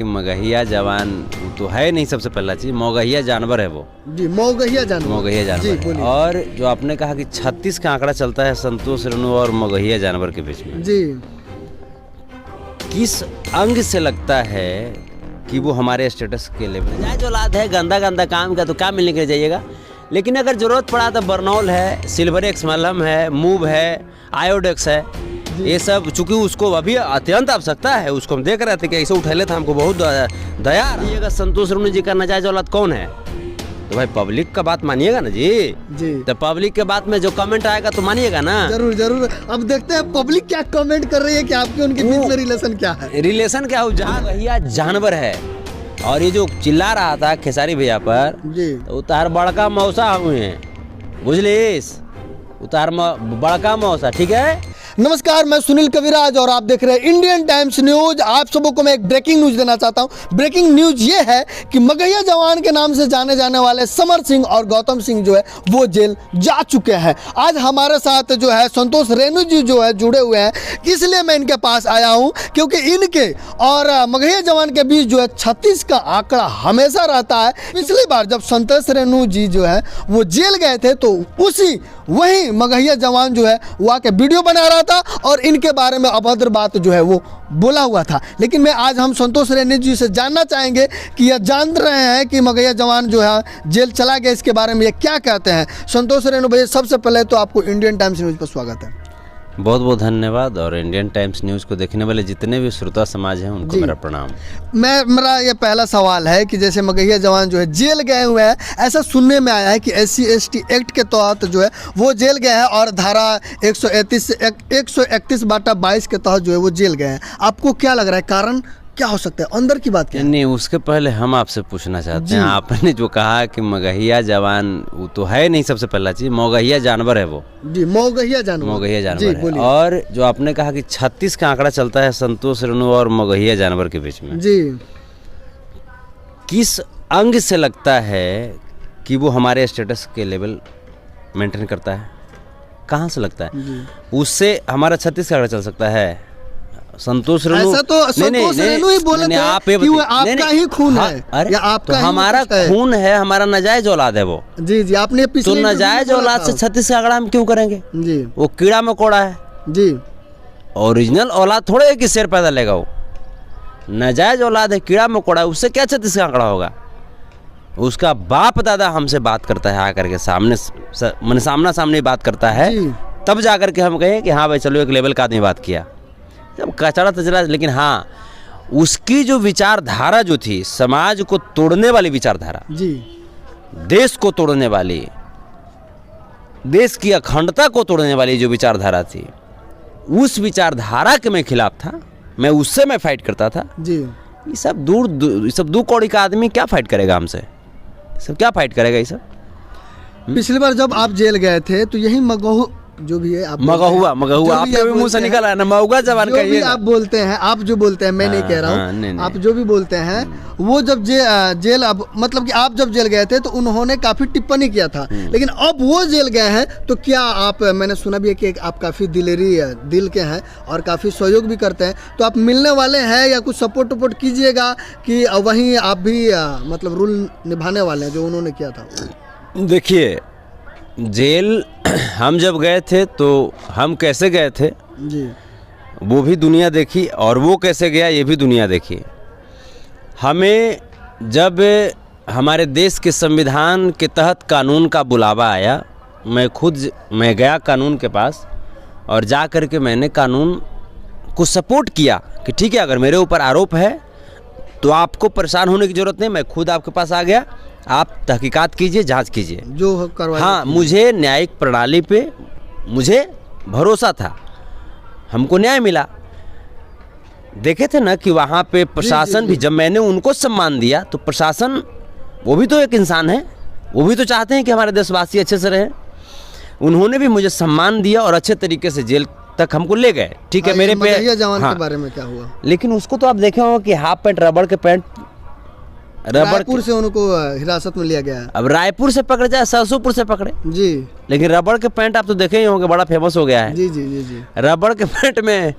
मगहिया जवान तो है नहीं, सबसे पहला चीज मगहिया जानवर है वो जी। मगहिया जानवर है। और जो आपने कहा कि 36 का आंकड़ा चलता है संतोष रेणु और मगहिया जानवर के बीच में जी, किस अंग से लगता है कि वो हमारे स्टेटस के लेवल जाए। जो औलाद है गंदा गंदा काम का तो क्या मिलने के लिए जाइएगा, लेकिन अगर जरूरत पड़ा तो बर्नौल है, सिल्वरेक्स मलहम है, मूव है, आयोडेक्स है, ये सब चूंकि उसको अभी अत्यंत आवश्यकता है। उसको हम देख रहे थे कि ऐसे उठैले था, हमको बहुत दया रहिएगा। संतोष रेणु जी का नाजायज औलाद कौन है? तो भाई पब्लिक का बात मानिएगा ना जी। तो पब्लिक के बात में जो कमेंट आएगा तो मानिएगा ना। जरूर जरूर। अब देखते हैं पब्लिक क्या कमेंट कर रही है कि आपके उनके बीच में रिलेशन क्या है। रिलेशन क्या हो, जहाँ भैया जानवर है। और ये जो चिल्ला रहा था खेसारी भैया पर जी, तो उतार बड़का मौसा हुए हैं, बुझलिस, उतार बड़का मौसा, ठीक है। नमस्कार, मैं सुनील कविराज और आप देख रहे हैं इंडियन टाइम्स न्यूज। आप सबों को मैं एक ब्रेकिंग न्यूज देना चाहता हूं। ब्रेकिंग न्यूज ये है कि मगहिया जवान के नाम से जाने जाने वाले समर सिंह और गौतम सिंह जो है वो जेल जा चुके हैं। आज हमारे साथ जो है संतोष रेणु जी जो है जुड़े हुए हैं, इसलिए मैं इनके पास आया हूं क्योंकि इनके और मगहिया जवान के बीच जो है 36 का आंकड़ा हमेशा रहता है। पिछली बार जब संतोष रेणु जी जो है वो जेल गए थे तो वही मगहिया जवान जो है वो आके वीडियो बना रहा था और इनके बारे में अभद्र बात जो है वो बोला हुआ था। लेकिन मैं आज हम संतोष रेणु जी से जानना चाहेंगे कि यह जान रहे हैं कि मगहिया जवान जो है जेल चला गया, इसके बारे में ये क्या कहते हैं। संतोष रेणु भैया, सबसे पहले तो आपको इंडियन टाइम्स न्यूज पर स्वागत है। बहुत बहुत धन्यवाद। और इंडियन टाइम्स न्यूज़ को देखने वाले जितने भी श्रोता समाज हैं उनको मेरा प्रणाम। मेरा ये पहला सवाल है कि जैसे मगहिया जवान जो है जेल गए हुए हैं, ऐसा सुनने में आया है कि SC/ST एक्ट के तहत जो है वो जेल गए हैं और धारा 131/22 के तहत जो है वो जेल गए हैं। आपको क्या लग रहा है, कारण क्या हो सकता है, अंदर की बात क्या है? नहीं, उसके पहले हम आपसे पूछना चाहते हैं। आपने जो कहा कि मगहिया जवान वो तो है नहीं, सबसे पहला चीज मगहिया जानवर है वो जी। मगहिया जानवर है। और जो आपने कहा कि 36 का आंकड़ा चलता है संतोष रेणु और मगहिया जानवर के बीच में जी, किस अंग से लगता है कि वो हमारे स्टेटस के लेवल मेंटेन करता है? कहाँ से लगता है? उससे हमारा 36 का आंकड़ा चल सकता है। संतोष रेणु ऐसा तो संतोष रेणु ही बोले थे कि वो आपका ही खून है। अरे या आपका तो हमारा खून है, हमारा नाजायज औलाद है वो। जी जी, आपने तो नाजायज औलाद से 36 का आंकड़ा हम क्यों करेंगे जी? वो कीड़ा मकोड़ा है जी, ओरिजिनल औलाद थोड़े है कि शेर पैदा लेगा। वो नाजायज औलाद है, कीड़ा मकोड़ा है, उससे क्या 36 का आंकड़ा होगा? उसका बाप दादा हमसे बात करता है आकर के सामने, सामना सामने बात करता है, तब जाकर के हम कहें कि हाँ भाई चलो एक लेवल का आदमी बात किया। जब कचड़ा तचड़ा, लेकिन हाँ उसकी जो विचारधारा जो थी, समाज को तोड़ने वाली विचारधारा जी, देश को तोड़ने वाली, देश की अखंडता को तोड़ने वाली जो विचारधारा थी, उस विचारधारा के मैं खिलाफ था। मैं उससे मैं फाइट करता था जी। ये सब दो कौड़ी का आदमी क्या फाइट करेगा हमसे? सब क्या फाइट करेगा ये सब? पिछली बार जब आप जेल गए थे तो यही मगहू जो भी है, आप मगहुआ आपके भी मुंह से निकल आया ना, मगहुआ जवान का ये आप बोलते हैं, आप जो बोलते हैं, मैं नहीं कह रहा हूँ, आप जो भी बोलते हैं वो जब जेल अब मतलब कि आप जब जेल गए थे तो उन्होंने काफी टिप्पणी किया था, लेकिन अब वो जेल गए हैं तो क्या आप, मैंने सुना भी है कि आप काफी दिल के हैं और काफी सहयोग भी करते हैं, तो आप मिलने वाले हैं या कुछ सपोर्ट वपोर्ट कीजिएगा कि वहीं आप भी मतलब रूल निभाने वाले हैं जो उन्होंने किया था? देखिए, जेल हम जब गए थे तो हम कैसे गए थे जी, वो भी दुनिया देखी, और वो कैसे गया ये भी दुनिया देखी। हमें जब हमारे देश के संविधान के तहत कानून का बुलावा आया, मैं गया कानून के पास और जा कर के मैंने कानून को सपोर्ट किया कि ठीक है, अगर मेरे ऊपर आरोप है तो आपको परेशान होने की ज़रूरत नहीं, मैं खुद आपके पास आ गया, आप तहकीकात कीजिए, जांच कीजिए जो करवाइए। हाँ, मुझे न्यायिक प्रणाली पे मुझे भरोसा था, हमको न्याय मिला। देखे थे ना कि वहाँ पे प्रशासन भी, जब मैंने उनको सम्मान दिया तो प्रशासन वो भी तो एक इंसान है, वो भी तो चाहते हैं कि हमारे देशवासी अच्छे से रहें। उन्होंने भी मुझे सम्मान दिया और अच्छे तरीके से जेल तक हमको ले गए। ठीक है, मेरे पे जवान के बारे में क्या हुआ? लेकिन उसको तो आप देखे हो कि हाफ पैंट, रबड़ के पैंट, रायपुर से उनको हिरासत में लिया गया है। अब रायपुर से पकड़े चाहे सरसोपुर से पकड़े जी, लेकिन रबड़ के पैंट आप तो देखे ही होंगे, बड़ा फेमस हो गया है। जी जी जी जी। रबड़ के पैंट में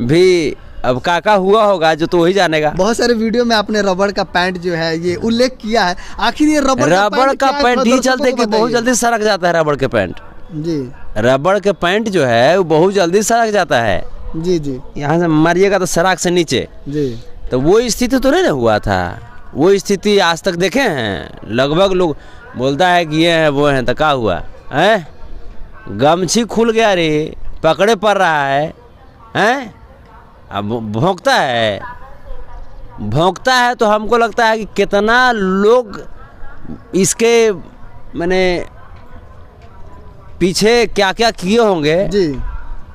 भी अब काका हुआ होगा जो तो वही जानेगा। बहुत सारे वीडियो में आपने रबड़ का पैंट जो है ये उल्लेख किया है, आखिर ये रबड़ का पैंट ही चलते कि बहुत जल्दी सड़क जाता है रबड़ के पैंट। जी, रबड़ के पैंट जो है वो बहुत जल्दी सड़क जाता है। जी जी, यहाँ से मारिएगा तो सड़क से नीचे। जी, तो वो स्थिति तो नहीं ना हुआ था, वो स्थिति आज तक देखे हैं। लगभग लोग बोलता है कि ये है वो है, तो क्या हुआ है? गमछी खुल गया रे, पकड़े पड़ रहा है, हैं? अब भौंकता है तो हमको लगता है कि कितना लोग इसके मैंने पीछे क्या क्या किए होंगे जी,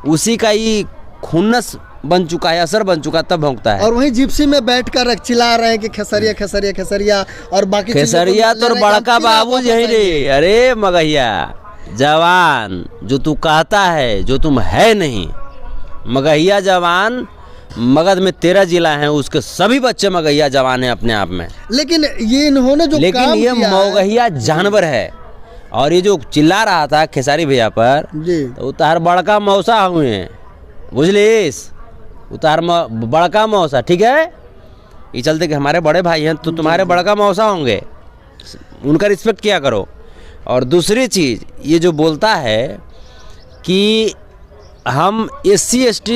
उसी का ही खुन्नस बन चुका है, असर बन चुका, तब भौंकता है। और वहीं जिप्सी में बैठकर चिल्ला रहे हैं कि खेसरिया खेसरिया खेसरिया और बाकी खेसरिया तो बड़का बाबू यही रे। अरे मगहिया जवान जो तू कहता है, जो तुम है नहीं, मगहिया जवान मगध में 13 जिला हैं, उसके सभी बच्चे मगहिया जवान हैं अपने आप में। लेकिन ये इन्होंने जो लेकिन काम ये किया मगहिया जानवर है। और ये जो चिल्ला रहा था खेसारी भैया पर, जी, तो उतार बड़का मौसा हुए, बुझलिस, उतार बड़का मौसा, ठीक है। ये चलते कि हमारे बड़े भाई हैं तो तुम्हारे बड़का मौसा होंगे, उनका रिस्पेक्ट किया करो। और दूसरी चीज़ ये जो बोलता है कि हम SC ST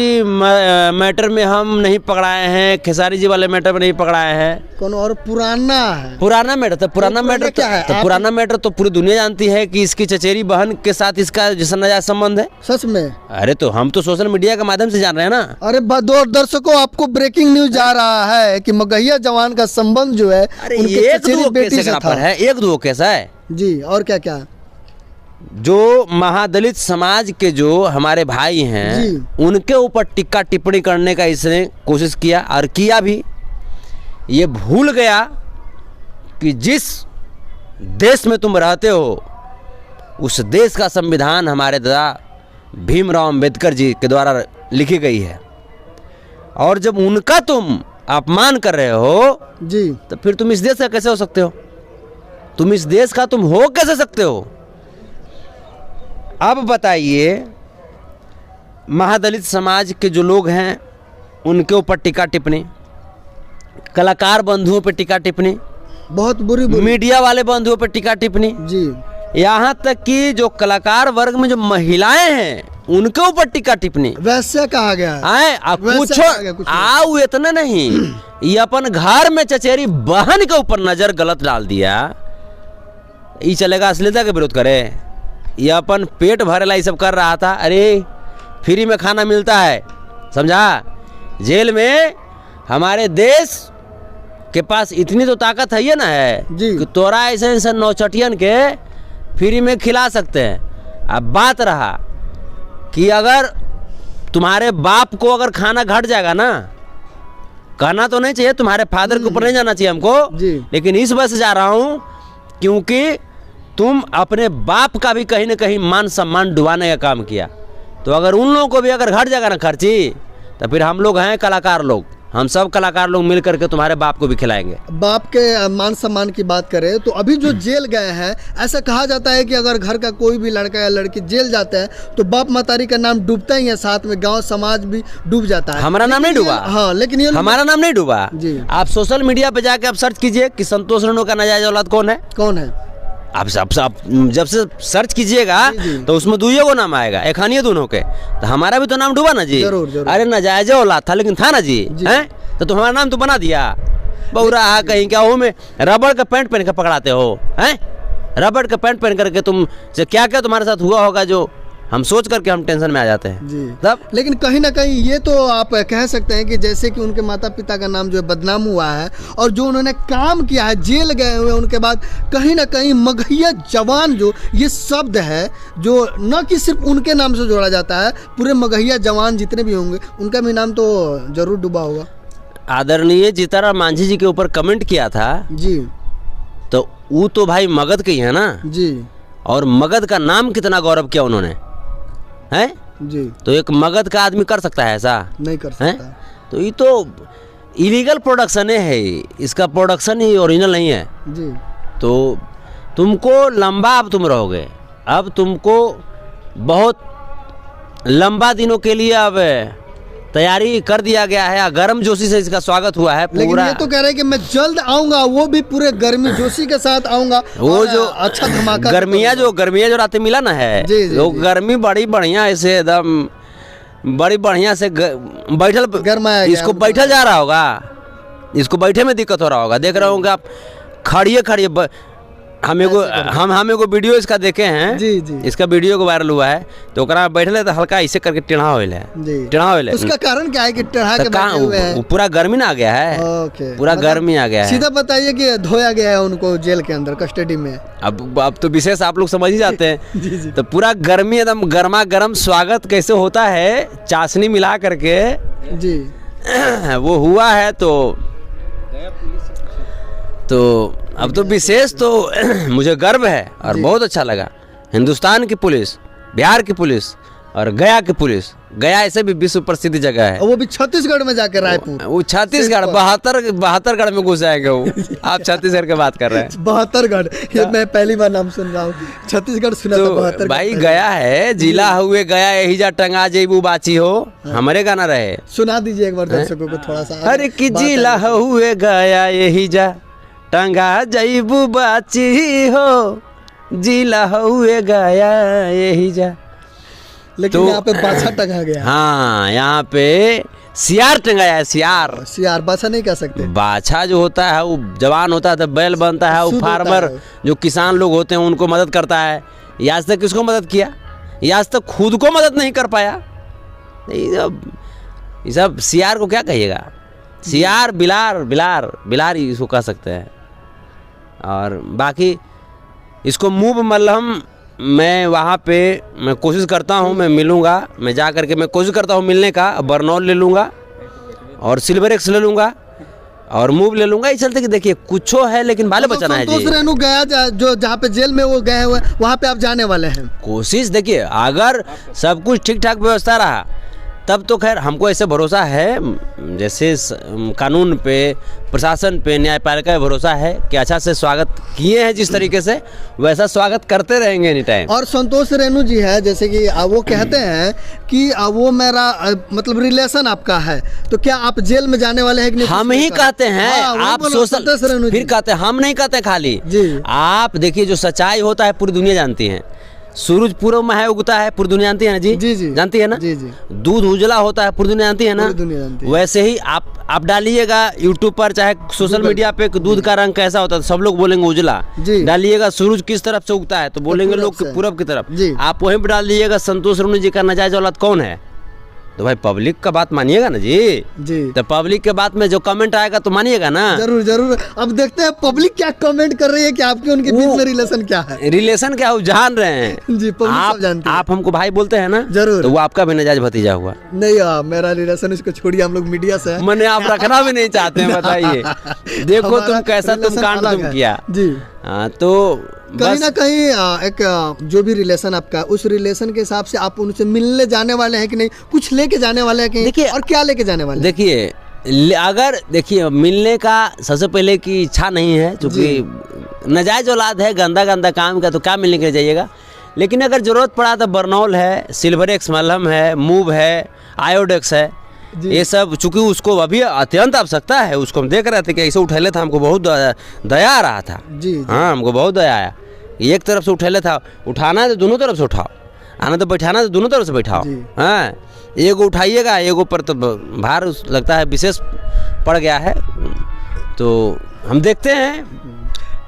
मैटर में हम नहीं पकड़ाए हैं, खेसारी जी वाले मैटर में नहीं पकड़ाए हैं। कौन और पुराना मैटर तो पुराना मैटर क्या है? तो पुराना मैटर तो पूरी दुनिया जानती है कि इसकी चचेरी बहन के साथ इसका जैसा नाजायज संबंध है। सच में? अरे तो हम तो सोशल मीडिया के माध्यम से जान रहे हैं ना। अरे दर्शकों, आपको ब्रेकिंग न्यूज जा रहा है कि मगहिया जवान का संबंध जो है उनके चचेरी बेटी से था। एक दो केस है जी। और क्या क्या? जो महादलित समाज के जो हमारे भाई हैं उनके ऊपर टिक्का टिप्पणी करने का इसने कोशिश किया और किया भी। ये भूल गया कि जिस देश में तुम रहते हो उस देश का संविधान हमारे दादा भीमराव अंबेडकर जी के द्वारा लिखी गई है। और जब उनका तुम अपमान कर रहे हो जी, तो फिर तुम इस देश का कैसे हो सकते हो? तुम इस देश का तुम हो कैसे सकते हो? अब बताइए, महादलित समाज के जो लोग हैं उनके ऊपर टीका टिप्पणी, कलाकार बंधुओं पर टीका टिप्पणी, बहुत बुरी मीडिया वाले बंधुओं पर टीका टिप्पणी जी, यहाँ तक कि जो कलाकार वर्ग में जो महिलाएं हैं उनके ऊपर टीका टिप्पणी। वैसे कहा गया है कुछ आओ इतना नहीं, ये अपन घर में चचेरी बहन के ऊपर नजर गलत डाल दिया। ये चलेगा अश्लीलता के विरोध करे? ये अपन पेट भरेला ये सब कर रहा था। अरे फ्री में खाना मिलता है, समझा? जेल में हमारे देश के पास इतनी तो ताकत है ना है कि तोरा ऐसे नौचटियन के फ्री में खिला सकते हैं। अब बात रहा कि अगर तुम्हारे बाप को अगर खाना घट जाएगा ना, कहना तो नहीं चाहिए, तुम्हारे फादर के ऊपर नहीं जाना चाहिए हमको, लेकिन इस वजह से जा रहा हूँ क्योंकि तुम अपने बाप का भी कहीं ना कहीं मान सम्मान डुबाने का काम किया। तो अगर उन लोगों को भी अगर घट जाएगा ना खर्ची, तो फिर हम लोग हैं कलाकार लोग, हम सब कलाकार लोग मिल करके तुम्हारे बाप को भी खिलाएंगे। बाप के मान सम्मान की बात करें तो अभी जो जेल गए हैं, ऐसा कहा जाता है कि अगर घर का कोई भी लड़का या लड़की जेल जाते हैं तो बाप मतारी का नाम डूबता ही है, साथ में गांव समाज भी डूब जाता है। हमारा नाम नहीं डूबा। हाँ, लेकिन ये हमारा नाम नहीं डूबा। आप सोशल मीडिया पे जाके आप सर्च कीजिए कि संतोष रेणु का नाजायज औलाद कौन है। आप जब से सर्च कीजिएगा तो उसमें दुइयों को नाम आएगा, एक हानिए दोनों के। तो हमारा भी तो नाम डूबा ना जी। जरूर। अरे नाजायज औलाद था लेकिन था ना जी, हैं? तो हमारा नाम तो बना दिया। बहुरा कहीं क्या हो में रबड़ का पैंट पहन कर पकड़ाते हो, हैं? रबड़ का पैंट पहन करके तुम क्या क्या तुम्हारे साथ हुआ होगा जो हम सोच करके हम टेंशन में आ जाते हैं जी। तब। लेकिन कहीं ना कहीं ये तो आप कह सकते हैं कि जैसे कि उनके माता पिता का नाम जो है बदनाम हुआ है, और जो उन्होंने काम किया है, जेल गए हुए, उनके बाद कहीं ना कहीं मगहिया जवान जो ये शब्द है जो न कि सिर्फ उनके नाम से जोड़ा जाता है, पूरे मगहिया जवान जितने भी होंगे उनका भी नाम तो जरूर डूबा होगा। आदरणीय जीताराम मांझी जी के ऊपर कमेंट किया था जी, तो वो तो भाई मगध के ही है ना जी, और मगध का नाम कितना गौरव किया उन्होंने, है जी। तो एक मगध का आदमी कर सकता है ऐसा? नहीं कर सकता। तो ये तो इलीगल प्रोडक्शन है, इसका प्रोडक्शन ही ओरिजिनल नहीं है जी। तो तुमको लंबा, अब तुम रहोगे, अब तुमको बहुत लंबा दिनों के लिए अब तैयारी कर दिया गया है, गर्म जोशी से इसका स्वागत हुआ है लेकिन पूरा। ये तो कह रहे हैं कि मैं जल्द आऊंगा, वो भी पूरे गर्मी जोशी के साथ आऊंगा। वो और जो अच्छा धमाका गर्मियाँ जो रात मिला ना है, जी, जी, वो जी। गर्मी बड़ी बढ़िया ऐसे एकदम बड़ी बढ़िया से बैठल गरमाया गया इसको हमको। बैठल जा रहा होगा, इसको बैठे में दिक्कत हो रहा होगा। देख रहे होंगे आप खड़िए हम एगो वीडियो इसका देखे हैं, जी, जी। इसका वीडियो को वायरल हुआ है, तो ओकरा बैठले तो हल्का ऐसे करके टेढ़ा होइल है, जी। टेढ़ा होइल है। उसका कारण क्या है कि टेढ़ा के तो बैठे हुए हैं? वो पूरा गर्मी ना आ गया है, ओके, पूरा मतलब गर्मी आ गया है। सीधा बताइए कि धोया गया है उनको जेल के अंदर कस्टडी में। अब तो विशेष आप लोग समझ ही जाते हैं। जी, जी। तो पूरा गर्मी एकदम गर्मा गर्म स्वागत कैसे होता है चाशनी मिला करके जी, वो हुआ है। तो अब तो विशेष तो मुझे गर्व है और बहुत अच्छा लगा। हिंदुस्तान की पुलिस, बिहार की पुलिस और गया की पुलिस, गया ऐसे भी विश्व प्रसिद्ध जगह है। और वो भी छत्तीसगढ़ में जाके रायपुर, वो छत्तीसगढ़ 72गढ़ में घुस जाएंगे वो। आप छत्तीसगढ़ की बात कर रहे हैं। 72गढ़, ये मैं पहली बार नाम सुन रहा हूँ। छत्तीसगढ़ सुना था, तो 72गढ़ भाई गया है, जिला हुए गया यही जा टंगा जेबू बाची हो, हमारे गाना रहे। सुना दीजिए एक बार दर्शकों को थोड़ा सा। अरे कि जिला हुए गया यही जा टंगा जेबू बाची हो, जिला हुए गया यही जा। लेकिन तो- यहाँ पे बाछा टंगा गया। हाँ, यहाँ पे सियार टंगाया है, सियार। सियार बाछा नहीं कह सकते। बाछा जो होता है वो जवान होता है तो बैल बनता है, वो शुद्ध होता फार्मर है। जो किसान लोग होते हैं उनको मदद करता है। ये आज तक किसको मदद किया? ये आज तक खुद को मदद नहीं कर पाया। ये सब सियार को क्या कहिएगा? सियार बिलार इसको कह सकते हैं। और बाकी इसको मूव मल्लम मैं वहाँ पे मैं कोशिश करता हूँ, मैं मिलूँगा, मैं जा करके मैं कोशिश करता हूँ मिलने का। बर्नौल ले लूँगा और सिल्वर एक्स ले लूँगा और मूव ले लूँगा। इस चलते कि देखिए कुछो है लेकिन बाले बचाना है संतोष जी। रेणु गया जो जहाँ पे जेल में वो गए हुए वहाँ पे आप जाने वाले हैं। कोशिश देखिए, अगर सब कुछ ठीक ठाक व्यवस्था रहा तब तो खैर हमको ऐसे भरोसा है, जैसे कानून पे, प्रशासन पे, न्यायपालिका पे भरोसा है कि अच्छा से स्वागत किए हैं, जिस तरीके से वैसा स्वागत करते रहेंगे एनी टाइम। और संतोष रेणु जी है, जैसे कि वो कहते हैं कि वो मेरा मतलब रिलेशन आपका है, तो क्या आप जेल में जाने वाले हैं कि नहीं? हम ही कहते हैं, हाँ, वही आप बोलो, संतोष रेणु फिर जी। कहते हैं, हम नहीं कहते खाली जी। आप देखिए जो सच्चाई होता है पूरी दुनिया जानती है। सूरज पूर्व में है उगता है, पूरी दुनिया जानती है ना जी? जी, जी। जानती है ना? जी, जी। दूध उजला होता है, पूरी दुनिया जानती है ना? पूरी दुनिया जानती है। वैसे ही आप डालिएगा यूट्यूब पर चाहे सोशल मीडिया पे कि दूध का रंग कैसा होता है, सब लोग बोलेंगे उजला। जी। डालिएगा सूरज किस तरफ से उगता है तो बोलेंगे पूरब लोग कि से। पूरब की तरफ। जी। आप वहीं पर डाल दीजिएगा संतोष रेणु जी का नाजायज औलाद कौन है, तो भाई पब्लिक का बात मानिएगा ना जी। जी, तो पब्लिक के बात में जो कमेंट आएगा तो मानिएगा ना। जरूर जरूर। अब देखते हैं पब्लिक क्या कमेंट कर रही है कि आपके उनके बीच में रिलेशन क्या है। रिलेशन क्या हो जान रहे हैं जी, पब्लिक सब जानती है। आप हमको भाई बोलते हैं ना, जरूर। तो वो आपका भी नजायज भतीजा हुआ। नहीं मेरा रिलेशन इसको छोड़िए, हम लोग मीडिया से हैं। मैंने आप रखना भी नहीं चाहते हैं, बताइए। देखो हमारा तुम कैसा तुम relation कांड अलग तुम है। किया। जी। हाँ, तो कहीं बस ना कहीं एक जो भी रिलेशन आपका है, उस रिलेशन के हिसाब से आप उनसे मिलने जाने वाले हैं कि नहीं, कुछ लेके जाने वाले हैं कि नहीं? देखिए, और क्या लेके जाने वाले हैं? देखिए अगर देखिए मिलने का सबसे पहले की इच्छा नहीं है, क्योंकि नाजायज औलाद है, गंदा गंदा काम का, तो क्या मिलने के लिए जाइएगा। लेकिन अगर जरूरत पड़ा तो बर्नौल है, सिल्वर एक्स मलहम है, मूव है, आयोडेक्स है, ये सब। चूंकि उसको अभी अत्यंत आवश्यकता है, उसको हम देख रहे थे कि ऐसे उठैले था, हमको बहुत दया आ रहा था। जी, जी। हाँ, हमको बहुत दया आया। एक तरफ से उठैले था, उठाना है तो दोनों तरफ से उठाओ, आना तो बैठाना है तो दोनों तरफ से बैठाओ। जी। हाँ, एगो उठाइएगा, एगो पर तो भार लगता है विशेष पड़ गया है। तो हम देखते हैं।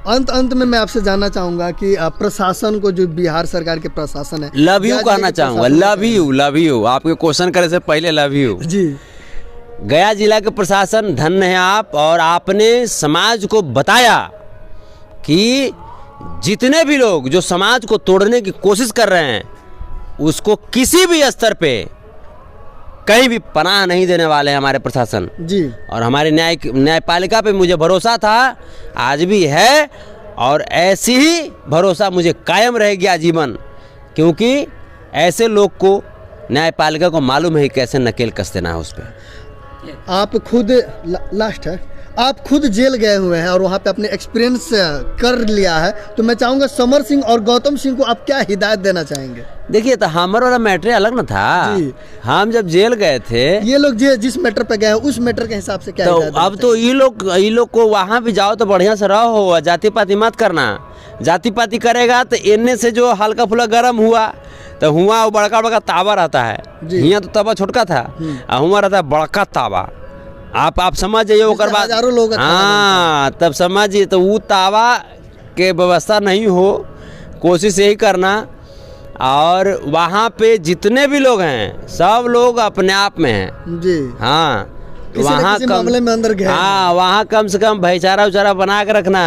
अंत में मैं आपसे जानना चाहूंगा कि प्रशासन को, जो बिहार सरकार के प्रशासन है, लव यू गया कहना जिले के चाहूँगा, प्रशासन लव यू आपके क्वेश्चन करे से पहले लव यू। जी, गया जिला के प्रशासन धन्य है आप, और आपने समाज को बताया कि जितने भी लोग जो समाज को तोड़ने की कोशिश कर रहे हैं उसको किसी भी स्तर पे कहीं भी पनाह नहीं देने वाले हैं हमारे प्रशासन। जी। और हमारे न्यायपालिका पे मुझे भरोसा था, आज भी है, और ऐसी ही भरोसा मुझे कायम रहेगी आजीवन, क्योंकि ऐसे लोग को न्यायपालिका को मालूम है कैसे नकेल कस देना है उस पर। आप खुद लास्ट है, आप खुद जेल गए हुए हैं और वहाँ पे अपने एक्सपीरियंस कर लिया है, तो मैं चाहूँगा समर सिंह और गौतम सिंह को आप क्या हिदायत देना चाहेंगे? देखिए, तो हमारा वाला मैटर अलग ना था। जी। हम जब जेल गए थे, ये लोग जिस मैटर पे गए हैं उस मैटर के हिसाब से क्या तो हिदायत देना अब तो ये लोग को वहाँ भी जाओ तो बढ़िया से रहो, जाति पाति मत करना। जाति पाति करेगा तो इनने से जो हल्का फुल्का गर्म हुआ तो हुआ वो बड़का बड़का तावा रहता है। जी। यहाँ तो तवा छोटका था, और हुआ रहता है बड़का तावा। आप समझ जाइए, ओकर बाद हजारों लोग हाँ तब समझिए। तो वो तावा के व्यवस्था नहीं हो, कोशिश यही करना। और वहाँ पे जितने भी लोग हैं सब लोग अपने आप में हैं जी। हाँ, किसी न वहाँ किसी मामले में अंदर गए हैं। हाँ, वहाँ कम से कम भाईचारा उचारा बना के रखना।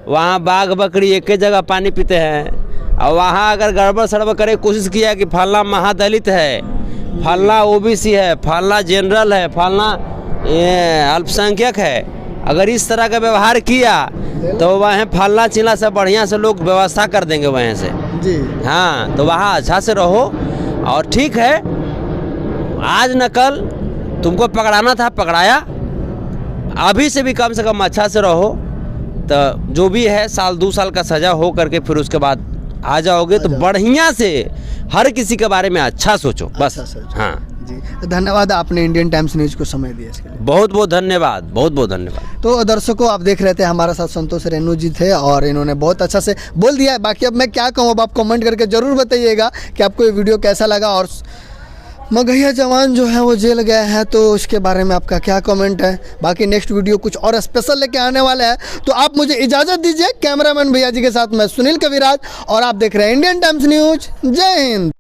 वहाँ बाघ बकरी एक ही जगह पानी पीते हैं, और वहाँ अगर गड़बड़ सड़बड़ करे कोशिश किया कि फलना महादलित है, फलना ओबीसी है, फलना जनरल है, फलना अल्पसंख्यक है, अगर इस तरह का व्यवहार किया तो वहाँ फलना चिल्ला से बढ़िया से लोग व्यवस्था कर देंगे वहाँ से। जी। हाँ, तो वहाँ अच्छा से रहो। और ठीक है, आज न कल तुमको पकड़ाना था, पकड़ाया। अभी से भी कम से कम अच्छा से रहो, तो जो भी है 1-2 साल का सज़ा हो करके फिर उसके बाद आ जाओगे तो बढ़िया से हर किसी के बारे में अच्छा सोचो बस। अच्छा सोचो। हाँ जी, धन्यवाद, आपने इंडियन टाइम्स न्यूज़ को समय दिया इसके लिए। बहुत बहुत धन्यवाद, बहुत बहुत धन्यवाद। तो दर्शकों, आप देख रहे थे हमारे साथ संतोष रेणु जी थे और इन्होंने बहुत अच्छा से बोल दिया है। बाकी अब मैं क्या कहूँ, अब आप कमेंट करके ज़रूर बताइएगा कि आपको ये वीडियो कैसा लगा। और मगहिया जवान जो है वो जेल गए हैं, तो उसके बारे में आपका क्या कमेंट है। बाकी नेक्स्ट वीडियो कुछ और स्पेशल लेके आने वाला है, तो आप मुझे इजाज़त दीजिए। कैमरामैन भैया जी के साथ मैं सुनील कविराज, और आप देख रहे हैं इंडियन टाइम्स न्यूज़। जय हिंद।